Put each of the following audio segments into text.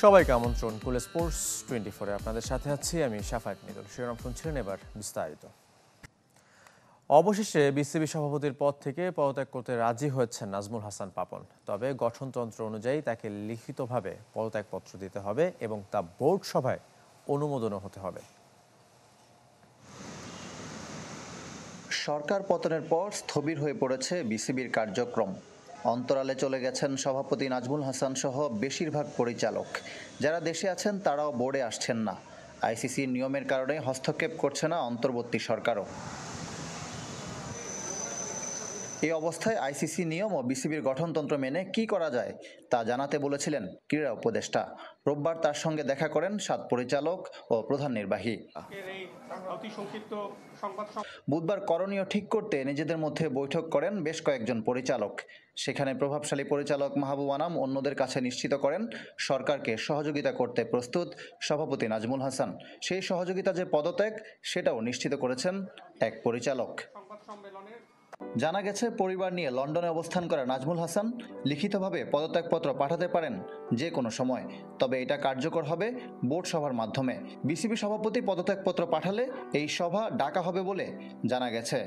সবাইকে আমন্ত্রণ কুল স্পোর্টস 24-এ আপনাদের সাথে আছি আমি শাফায়েত মিদুল। শিরোনাম শুনছিলেন, এবার বিস্তারিত। অবশেষে বিসিবি সভাপতির পদ থেকে পদত্যাগ করতে রাজি হয়েছেন নাজমুল হাসান পাপন। তবে গঠনতন্ত্র অনুযায়ী তাকে লিখিতভাবে পদত্যাগপত্র দিতে হবে এবং তা বোর্ড সভায় অনুমোদনও হতে হবে। সরকার পতনের পর স্থবির হয়ে পড়েছে বিসিবির কার্যক্রম। অন্তরালে চলে গেছেন সভাপতি নাজমুল হাসান সহ বেশিরভাগ পরিচালক। যারা দেশে আছেন তারাও বোর্ডে আসছেন না। আইসিসির নিয়মের কারণে হস্তক্ষেপ করছে না অন্তর্বর্তী সরকারও। এই অবস্থায় আইসিসি নিয়ম ও বিসিবির গঠনতন্ত্র মেনে কি করা যায় তা জানাতে বলেছিলেন ক্রীড়া উপদেষ্টা। রোববার তার সঙ্গে দেখা করেন 7 পরিচালক ও প্রধান নির্বাহী। বুধবার করণীয় ঠিক করতে নিজেদের মধ্যে বৈঠক করেন বেশ কয়েকজন পরিচালক। সেখানে প্রভাবশালী পরিচালক মাহবুব আনাম অন্যদের কাছে নিশ্চিত করেন সরকারকে সহযোগিতা করতে প্রস্তুত সভাপতি নাজমুল হাসান। সেই সহযোগিতা যে পদত্যাগ সেটাও নিশ্চিত করেছেন এক পরিচালক। জানা গেছে, পরিবার নিয়ে লন্ডনে অবস্থান করা নাজমুল হাসান লিখিতভাবে পদত্যাগপত্র পাঠাতে পারেন যে কোনো সময়। তবে এটা কার্যকর হবে বোর্ড সভার মাধ্যমে। বিসিবি সভাপতি পদত্যাগপত্র পাঠালে এই সভা ডাকা হবে বলে জানা গেছে।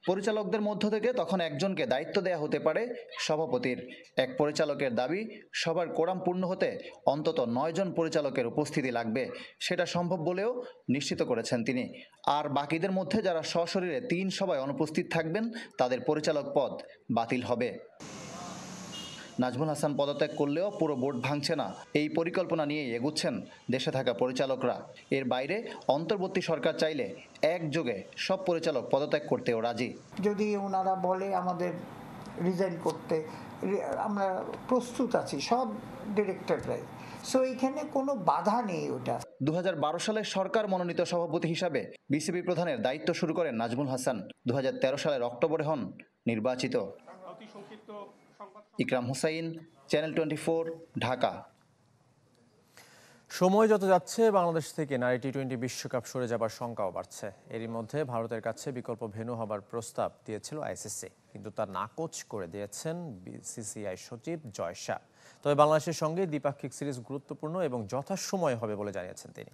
পরিচালকদের মধ্য থেকে তখন একজনকে দায়িত্ব দেয়া হতে পারে সভাপতির। এক পরিচালকের দাবি, সবার কোরাম পূর্ণ হতে অন্তত 9 জন পরিচালকের উপস্থিতি লাগবে। সেটা সম্ভব বলেও নিশ্চিত করেছেন তিনি। আর বাকিদের মধ্যে যারা সশরীরে 3 সভায় অনুপস্থিত থাকবেন তাদের পরিচালক পদ বাতিল হবে। নাজমুল হাসান পদত্যাগ করলেও পুরো বোর্ড ভাঙছে না, এই পরিকল্পনা নিয়েই এগুচ্ছেন দেশে থাকা পরিচালকরা। এর বাইরে অন্তর্বর্তী সরকার চাইলে একযোগে সব পরিচালক পদত্যাগ করতেও রাজি। যদি ওনারা বলে আমাদের রিজাইন করতে, আমরা প্রস্তুত আছি, সব ডিরেক্টররাই। সো এইখানে কোনো বাধা নেই। ওটা 2012 সালে সরকার মনোনীত সভাপতি হিসাবে বিসিবি প্রধানের দায়িত্ব শুরু করেন নাজমুল হাসান। 2013 সালের অক্টোবরে হন নির্বাচিত। ইকরাম হুসাইন, চ্যানেল 24, ঢাকা। সময় যত যাচ্ছে বাংলাদেশ থেকে নারী টি-20 বিশ্বকাপ সরে যাবার শঙ্কাও বাড়ছে। এরই মধ্যে ভারতের কাছে বিকল্প ভেন্যু হবার প্রস্তাব দিয়েছিল আইসিসি, কিন্তু তা নাকচ করে দিয়েছেন বিসিসিআই সচিব জয় শাহ। তবে বাংলাদেশের সঙ্গে দ্বিপাক্ষিক সিরিজ গুরুত্বপূর্ণ এবং যথাসময়ে হবে বলে জানিয়েছেন তিনি।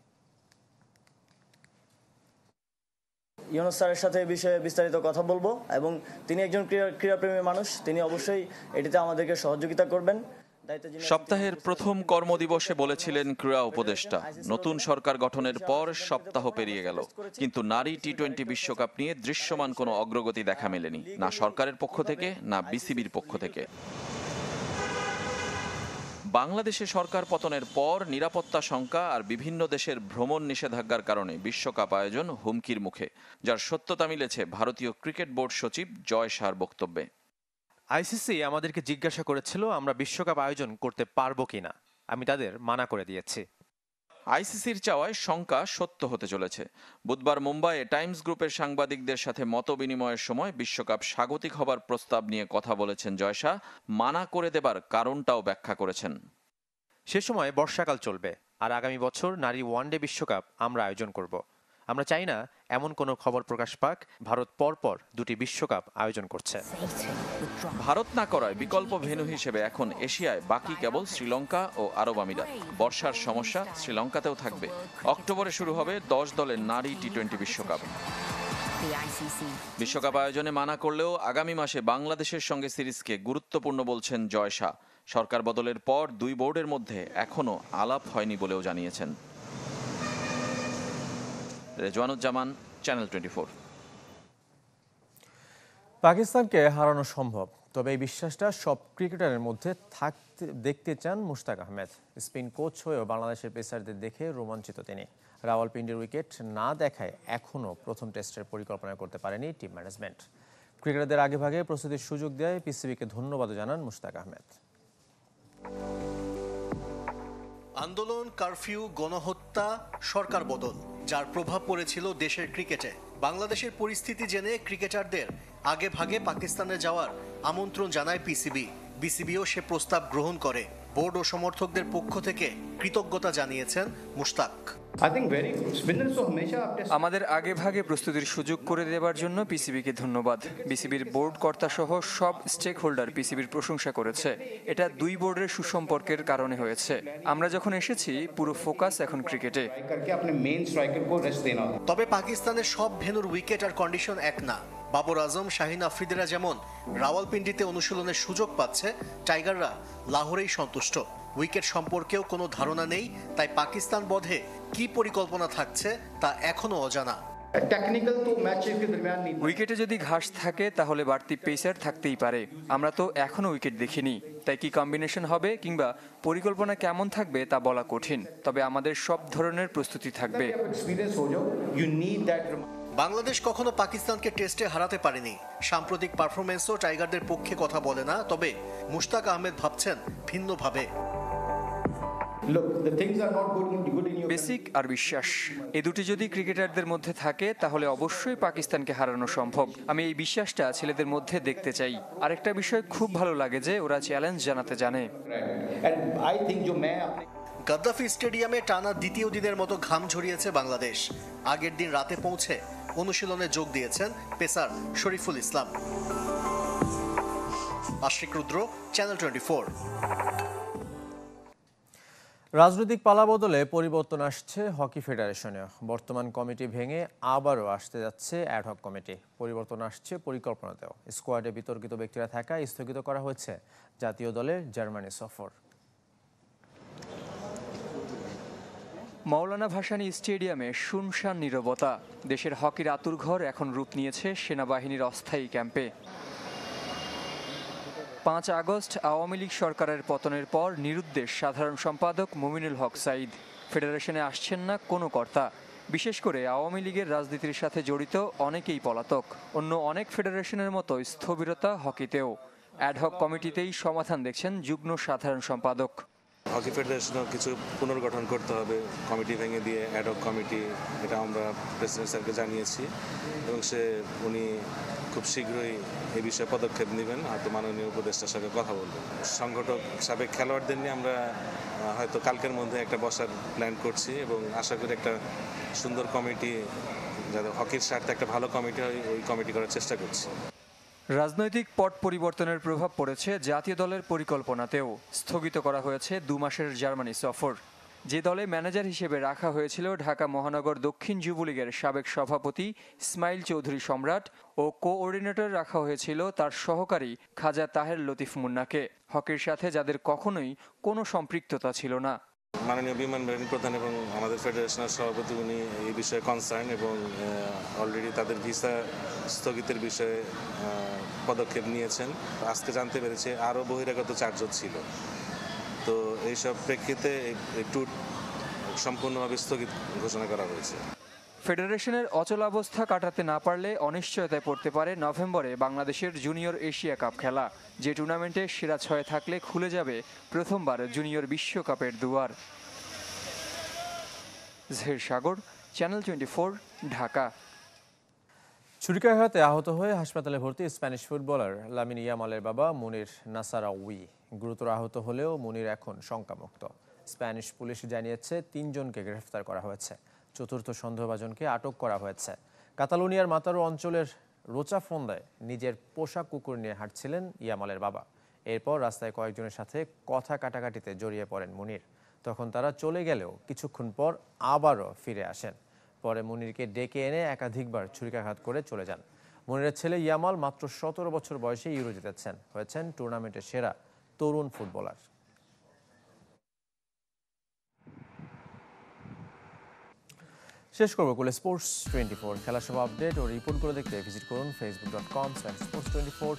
ইউনুস স্যারের সাথে এই বিষয়ে বিস্তারিত কথা বলবো এবং তিনি একজন ক্রীড়াপ্রেমী মানুষ, তিনি অবশ্যই এটিতে আমাদেরকে সহযোগিতা করবেন। সপ্তাহের প্রথম কর্মদিবসে বলেছিলেন ক্রীড়া উপদেষ্টা, নতুন সরকার গঠনের পর সপ্তাহ পেরিয়ে গেল, কিন্তু নারী টি-20 বিশ্বকাপ নিয়ে দৃশ্যমান কোনো অগ্রগতি দেখা মেলেনি, না সরকারের পক্ষ থেকে না বিসিবির পক্ষ থেকে। বাংলাদেশে সরকার পতনের পর নিরাপত্তা শঙ্কা আর বিভিন্ন দেশের ভ্রমণ নিষেধাজ্ঞার কারণে বিশ্বকাপ আয়োজন হুমকির মুখে, যার সত্যতা মিলেছে ভারতীয় ক্রিকেট বোর্ড সচিব জয় শাহর বক্তব্যে। আইসিসি আমাদেরকে জিজ্ঞাসা করেছিল আমরা বিশ্বকাপ আয়োজন করতে পারবো কিনা, আমি তাদের মানা করে দিয়েছি। আইসিসির চাওয়ায় শঙ্কা সত্য হতে চলেছে। বুধবার মুম্বাইয়ে টাইমস গ্রুপের সাংবাদিকদের সাথে মত বিনিময়ের সময় বিশ্বকাপ স্বাগতিক হবার প্রস্তাব নিয়ে কথা বলেছেন জয় শাহ। মানা করে দেবার কারণটাও ব্যাখ্যা করেছেন। সে সময় বর্ষাকাল চলবে আর আগামী বছর নারী ওয়ানডে বিশ্বকাপ আমরা আয়োজন করব। আমরা চাই না এমন কোনো খবর প্রকাশ পাক ভারত পরপর 2টি বিশ্বকাপ আয়োজন করছে। ভারত না করায় বিকল্প ভেন্যু হিসেবে এখন এশিয়ায় বাকি কেবল শ্রীলঙ্কা ও আরব আমিরাত। বর্ষার সমস্যা শ্রীলঙ্কাতেও থাকবে। অক্টোবরে শুরু হবে 10 দলের নারী টি-20 বিশ্বকাপ। বিশ্বকাপ আয়োজনে মানা করলেও আগামী মাসে বাংলাদেশের সঙ্গে সিরিজকে গুরুত্বপূর্ণ বলছেন জয় শাহ। সরকার বদলের পর 2 বোর্ডের মধ্যে এখনও আলাপ হয়নি বলেও জানিয়েছেন। রেজওয়ানুজ্জামান, চ্যানেল 24। পাকিস্তানকে হারানো সম্ভব, তবে এই বিশ্বাসটা সব ক্রিকেটারের মধ্যে দেখতে চান মুশতাক আহমেদ। স্পিন কোচ হয়েও বাংলাদেশের পেসারদের দেখে রোমাঞ্চিত তিনি। রাওয়ালপিন্ডির উইকেট না দেখায় এখনও প্রথম টেস্টের পরিকল্পনা করতে পারেনি টিম ম্যানেজমেন্ট। ক্রিকেটারদের আগেভাগে প্রস্তুতির সুযোগ দেয় পিসিবিকে ধন্যবাদও জানান মুশতাক আহমেদ। আন্দোলন, কারফিউ, গণহত্যা, সরকার বদল, যার প্রভাব পড়েছিল দেশের ক্রিকেটে। বাংলাদেশের পরিস্থিতি জেনে ক্রিকেটারদের আগে ভাগে পাকিস্তানে যাওয়ার আমন্ত্রণ জানায় পিসিবি। বিসিবিও সে প্রস্তাব গ্রহণ করে। বোর্ড ও সমর্থকদের পক্ষ থেকে কৃতজ্ঞতা জানিয়েছেন মুশতাক। আমাদের আগে ভাগে প্রস্তুতির সুযোগ করে দেওয়ার জন্য পিসিবিকে ধন্যবাদ। বিসিবির বোর্ড কর্তা সহ সব স্টেক হোল্ডার পিসিবির প্রশংসা করেছে। এটা দুই বোর্ডের সুসম্পর্কের কারণে হয়েছে। আমরা যখন এসেছি পুরো ফোকাস এখন ক্রিকেটে। তবে পাকিস্তানের সব ভেন্যুর উইকেট আর কন্ডিশন এক না। বাবর আজম, শাহিন আফ্রিদিরা যেমন রাওয়ালপিন্ডিতে অনুশীলনের সুযোগ পাচ্ছে, টাইগাররা লাহোরেই সন্তুষ্ট। উইকেট সম্পর্কেও কোনো ধারণা নেই, তাই পাকিস্তান বধে কি পরিকল্পনা থাকছে তা এখনো অজানা। উইকেটে যদি ঘাস থাকে তাহলে বাড়তি পেসার থাকতেই পারে। আমরা তো এখনো উইকেট দেখিনি, তাই কি কম্বিনেশন হবে কিংবা পরিকল্পনা কেমন থাকবে তা বলা কঠিন। তবে আমাদের সব ধরনের প্রস্তুতি থাকবে। বাংলাদেশ কখনো পাকিস্তানকে টেস্টে হারাতে পারেনি। সাম্প্রতিক পারফরমেন্সও টাইগারদের পক্ষে কথা বলে না, তবে মুশতাক আহমেদ ভাবছেন ভিন্নভাবে। বেসিক আর বিশ্বাস, এই দুটি যদি ক্রিকেটারদের মধ্যে থাকে তাহলে অবশ্যই পাকিস্তানকে হারানো সম্ভব। আমি এই বিশ্বাসটা ছেলেদের মধ্যে দেখতে চাই। আরেকটা বিষয় খুব ভালো লাগে যে ওরা চ্যালেঞ্জ জানাতে জানে। গাদ্দাফি স্টেডিয়ামে টানা দ্বিতীয় দিনের মতো ঘাম ঝরিয়েছে বাংলাদেশ। আগের দিন রাতে পৌঁছে অনুশীলনে যোগ দিয়েছেন পেসার শরীফুল ইসলাম। আশিক রুদ্র, চ্যানেল 24। রাজনৈতিক পালাবদলে পরিবর্তন আসছে হকি ফেডারেশনে। বর্তমান কমিটি ভেঙে আবারও আসতে যাচ্ছে অ্যাডহক কমিটি। পরিবর্তন আসছে পরিকল্পনাতেও। স্কোয়াডে বিতর্কিত ব্যক্তিরা থাকায় স্থগিত করা হয়েছে জাতীয় দলের জার্মানি সফর। মাওলানা ভাসানী স্টেডিয়ামে শুনশান নীরবতা। দেশের হকির আতুরঘর এখন রূপ নিয়েছে সেনাবাহিনীর অস্থায়ী ক্যাম্পে। 5 আগস্ট আওয়ামী লীগ সরকারের পতনের পর নিরুদ্দেশ সাধারণ সম্পাদক মুমিনুল হক সাঈদ। ফেডারেশনে আসছেন না কোনো কর্তা। বিশেষ করে আওয়ামী লীগের রাজনীতির সাথে জড়িত অনেকেই পলাতক। অন্য অনেক ফেডারেশনের মতো স্থবিরতা হকিতেও। অ্যাডহক কমিটিতেই সমাধান দেখছেন যুগ্ম সাধারণ সম্পাদক। হকি ফেডারেশনও কিছু পুনর্গঠন করতে হবে, কমিটি ভেঙে দিয়ে অ্যাডহক কমিটি, এটা আমরা প্রেসিডেন্ট স্যারকে জানিয়েছি এবং উনি খুব শীঘ্রই এই বিষয়ে পদক্ষেপ নেবেন। হয়তো মাননীয় উপদেষ্টার সাথে কথা বলবেন। সংগঠক সাবেক খেলোয়াড়দের নিয়ে আমরা হয়তো কালকের মধ্যে একটা বসার প্ল্যান করছি এবং আশা করি একটা সুন্দর কমিটি, যাতে হকির স্বার্থে একটা ভালো কমিটি হয়, ওই কমিটি করার চেষ্টা করছি। রাজনৈতিক পট পরিবর্তনের প্রভাব পড়েছে জাতীয় দলের পরিকল্পনাতেও। স্থগিত করা হয়েছে 2 মাসের জার্মানি সফর। যে দলে ম্যানেজার হিসেবে রাখা হয়েছিল ঢাকা মহানগর দক্ষিণ যুবলীগের সাবেক সভাপতি ইসমাইল চৌধুরী সম্রাট ও কোঅর্ডিনেটর রাখা হয়েছিল তার সহকারী খাজা তাহের লতিফ মুন্নাকে, হকির সাথে যাদের কখনোই কোনো সম্পৃক্ততা ছিল না। মাননীয় বিমান বাহিনী প্রধান এবং আমাদের ফেডারেশনের সভাপতি উনি এই বিষয়ে কনসার্ন এবং অলরেডি তাদের ভিসা স্থগিতের বিষয়ে পদক্ষেপ নিয়েছেন। আজকে জানতে পেরেছে আরও বহিরাগত 4 জন ছিল। তো এইসব প্রেক্ষিতে এই ট্যুর সম্পূর্ণভাবে স্থগিত ঘোষণা করা হয়েছে। ফেডারেশনের অচলাবস্থা কাটাতে না পারলে অনিশ্চয়তায় পড়তে পারে নভেম্বরে বাংলাদেশের জুনিয়র এশিয়া কাপ খেলা, যে টুর্নামেন্টে সেরা 6 থাকলে খুলে যাবে প্রথমবার জুনিয়র বিশ্বকাপের দুয়ার। জহির সাগর, চ্যানেল 24, ঢাকা। ছুরিকাঘাতে আহত হয়ে হাসপাতালে ভর্তি স্প্যানিশ ফুটবলার লামিন ইয়ামালের বাবা মুনির নাসারাউই। গুরুতর আহত হলেও মুনির এখন শঙ্কামুক্ত। স্প্যানিশ পুলিশ জানিয়েছে 3 জনকে গ্রেফতার করা হয়েছে। চতুর্থ সন্দেহভাজনকে আটক করা হয়েছে। কাতালোনিয়ার মাতারো অঞ্চলের রোচাফন্দায় নিজের পোষা কুকুর নিয়ে হাঁটছিলেন ইয়ামালের বাবা। এরপর রাস্তায় কয়েকজনের সাথে কথা কাটাকাটিতে জড়িয়ে পড়েন মুনির। তখন তারা চলে গেলেও কিছুক্ষণ পর আবারও ফিরে আসেন। পরে মুনিরকে ডেকে এনে একাধিকবার ছুরিকাঘাত করে চলে যান। মুনিরের ছেলে ইয়ামাল মাত্র 17 বছর বয়সে ইউরো জিতেছেন, হয়েছেন টুর্নামেন্টের সেরা তরুণ ফুটবলার। শেষ করবো কুলে স্পোর্টস 24। খেলার সব আপডেট ও রিপোর্টগুলো দেখতে ভিজিট করুন facebook.com/sports24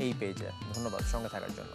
এই পেজে। ধন্যবাদ সঙ্গে থাকার জন্য।